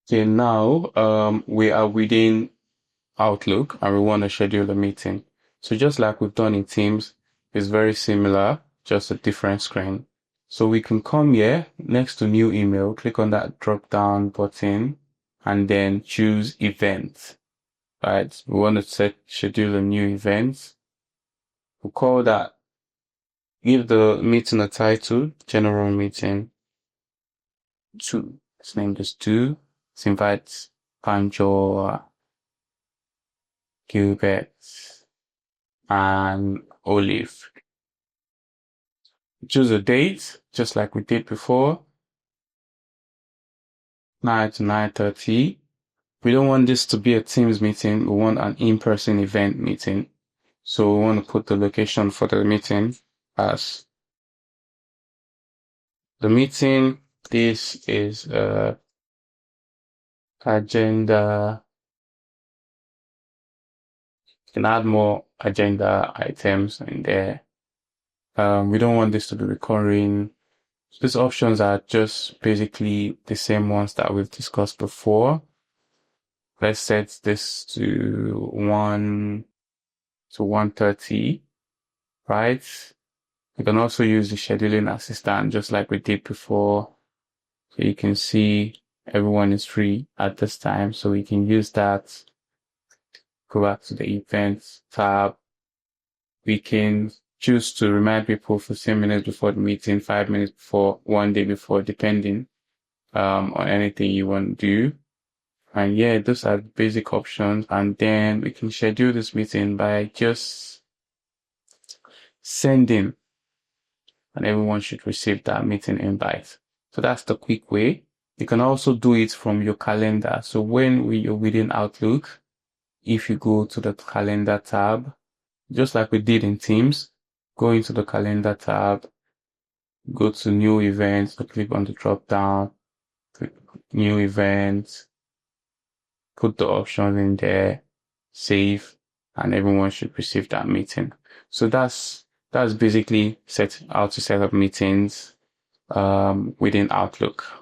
Okay, now we are within Outlook and we want to schedule a meeting. So just like we've done in Teams, it's very similar, just a different screen. So we can come here next to new email, click on that drop down button and then choose event, right? We want to schedule a new event. We'll call that, give the meeting a title, general meeting two. Let's name this two. Let's invite Panjo, Gilbert, and Olive. Choose a date, just like we did before, 9 to 9:30. We don't want this to be a Teams meeting. We want an in-person event meeting. So we want to put the location for the meeting as the meeting. This is agenda. You can add more agenda items in there. We don't want this to be recurring. These options are just basically the same ones that we've discussed before. Let's set this to 1:30, right? You can also use the scheduling assistant just like we did before. So you can see everyone is free at this time. So we can use that. Go back to the events tab. We can choose to remind people 15 minutes before the meeting, 5 minutes before, 1 day before, depending on anything you want to do. And yeah, those are the basic options. And then we can schedule this meeting by just sending, and everyone should receive that meeting invite. So that's the quick way. You can also do it from your calendar. So when you're within Outlook, if you go to the calendar tab, just like we did in Teams, go into the calendar tab, go to new events, click on the drop down, click new events, put the options in there, save, and everyone should receive that meeting. So that's basically how to set up meetings within Outlook.